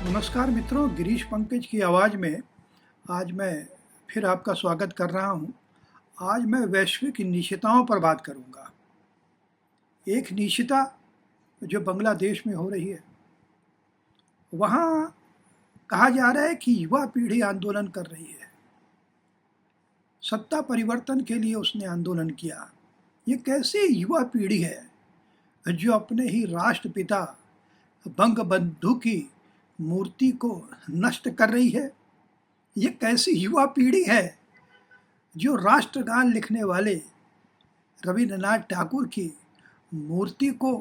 नमस्कार मित्रों, गिरीश पंकज की आवाज़ में आज मैं फिर आपका स्वागत कर रहा हूं। आज मैं वैश्विक निशिताओं पर बात करूंगा। एक निशिता जो बांग्लादेश में हो रही है, वहाँ कहा जा रहा है कि युवा पीढ़ी आंदोलन कर रही है। सत्ता परिवर्तन के लिए उसने आंदोलन किया। ये कैसी युवा पीढ़ी है जो अपने ही राष्ट्रपिता बंगबंधु की मूर्ति को नष्ट कर रही है? ये कैसी युवा पीढ़ी है जो राष्ट्रगान लिखने वाले रविन्द्रनाथ टैगोर की मूर्ति को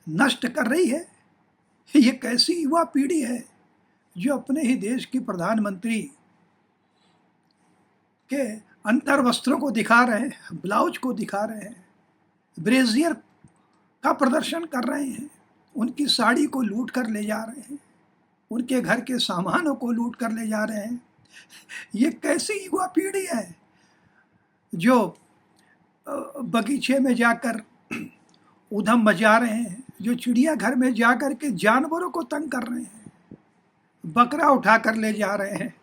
नष्ट कर रही है? ये कैसी युवा पीढ़ी है जो अपने ही देश की प्रधानमंत्री के अंतर वस्त्रों को दिखा रहे हैं, ब्लाउज को दिखा रहे हैं, ब्रेजियर का प्रदर्शन कर रहे हैं, उनकी साड़ी को लूट कर ले जा रहे हैं, उनके घर के सामानों को लूट कर ले जा रहे हैं? ये कैसी युवा पीढ़ी है जो बगीचे में जाकर ऊधम मचा रहे हैं, जो चिड़ियाघर में जाकर के जानवरों को तंग कर रहे हैं, बकरा उठा कर ले जा रहे हैं,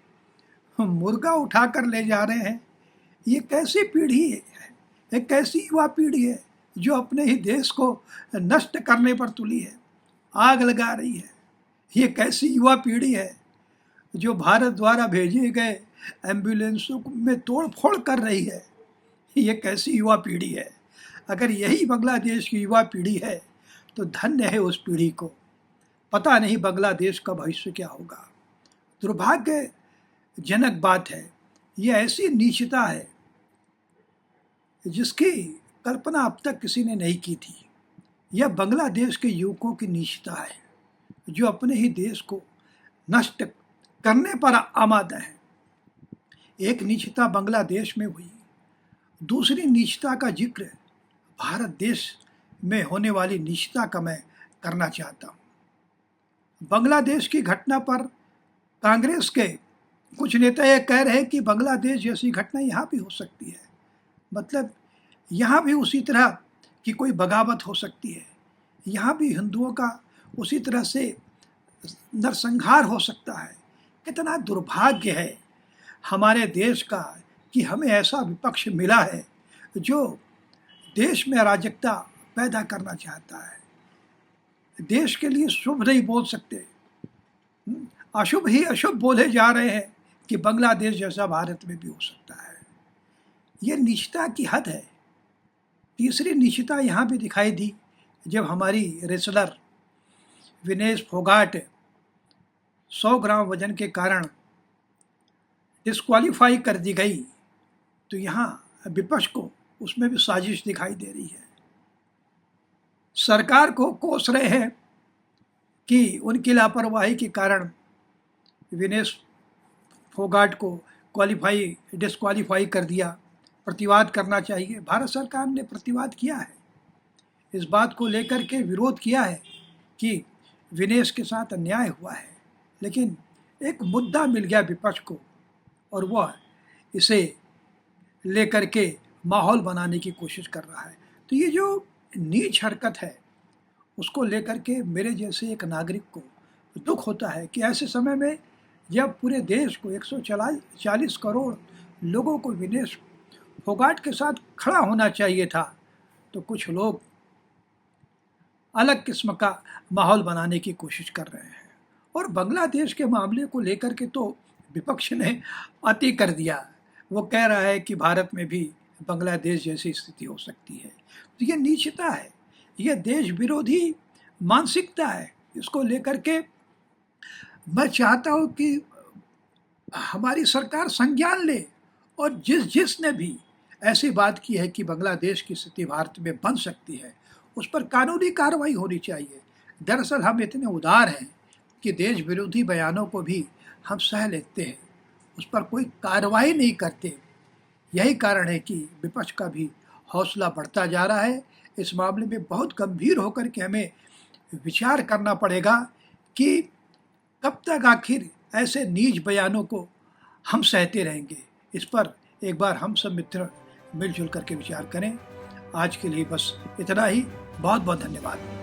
मुर्गा उठा कर ले जा रहे हैं? ये कैसी पीढ़ी है? ये कैसी युवा पीढ़ी है जो अपने ही देश को नष्ट करने पर तुली है, आग लगा रही है? ये कैसी युवा पीढ़ी है जो भारत द्वारा भेजे गए एम्बुलेंसों में तोड़ फोड़ कर रही है? ये कैसी युवा पीढ़ी है? अगर यही बांग्लादेश की युवा पीढ़ी है तो धन्य है उस पीढ़ी को। पता नहीं बांग्लादेश का भविष्य क्या होगा। दुर्भाग्यजनक बात है, ये ऐसी नीचता है जिसकी कल्पना अब तक किसी ने नहीं की थी। यह बांग्लादेश के युवकों की नीचता है जो अपने ही देश को नष्ट करने पर आमादा है। एक नीचता बांग्लादेश में हुई, दूसरी नीचता का जिक्र भारत देश में होने वाली नीचता का मैं करना चाहता हूँ। बांग्लादेश की घटना पर कांग्रेस के कुछ नेता ये कह रहे हैं कि बांग्लादेश जैसी घटना यहाँ भी हो सकती है, मतलब यहाँ भी उसी तरह की कोई बगावत हो सकती है, यहाँ भी हिंदुओं का उसी तरह से नरसंहार हो सकता है। कितना दुर्भाग्य है हमारे देश का कि हमें ऐसा विपक्ष मिला है जो देश में अराजकता पैदा करना चाहता है। देश के लिए शुभ नहीं बोल सकते, अशुभ ही अशुभ बोले जा रहे हैं कि बांग्लादेश जैसा भारत में भी हो सकता है। ये नीचता की हद है। तीसरी नीचता यहाँ भी दिखाई दी जब हमारी रेसलर विनेश फोगाट 100 ग्राम वजन के कारण डिस्क्वालीफाई कर दी गई, तो यहाँ विपक्ष को उसमें भी साजिश दिखाई दे रही है। सरकार को कोस रहे हैं कि उनकी लापरवाही के कारण विनेश फोगाट को डिस्क्वालीफाई कर दिया, प्रतिवाद करना चाहिए। भारत सरकार ने प्रतिवाद किया है, इस बात को लेकर के विरोध किया है कि विनेश के साथ अन्याय हुआ है, लेकिन एक मुद्दा मिल गया विपक्ष को और वह इसे लेकर के माहौल बनाने की कोशिश कर रहा है। तो ये जो नीच हरकत है उसको लेकर के मेरे जैसे एक नागरिक को दुख होता है कि ऐसे समय में जब पूरे देश को 140 करोड़ लोगों को विनेश फोगाट के साथ खड़ा होना चाहिए था, तो कुछ लोग अलग किस्म का माहौल बनाने की कोशिश कर रहे हैं। और बांग्लादेश के मामले को लेकर के तो विपक्ष ने अति कर दिया। वो कह रहा है कि भारत में भी बांग्लादेश जैसी स्थिति हो सकती है। तो ये नीचता है, ये देश विरोधी मानसिकता है। इसको लेकर के मैं चाहता हूँ कि हमारी सरकार संज्ञान ले और जिसने भी ऐसी बात की है कि बांग्लादेश की स्थिति भारत में बन सकती है, उस पर कानूनी कार्रवाई होनी चाहिए। दरअसल हम इतने उदार हैं कि देश विरोधी बयानों को भी हम सह लेते हैं, उस पर कोई कार्रवाई नहीं करते। यही कारण है कि विपक्ष का भी हौसला बढ़ता जा रहा है। इस मामले में बहुत गंभीर होकर के हमें विचार करना पड़ेगा कि कब तक आखिर ऐसे नीच बयानों को हम सहते रहेंगे। इस पर एक बार हम सब मित्र मिलजुल करके विचार करें। आज के लिए बस इतना ही। बहुत बहुत धन्यवाद।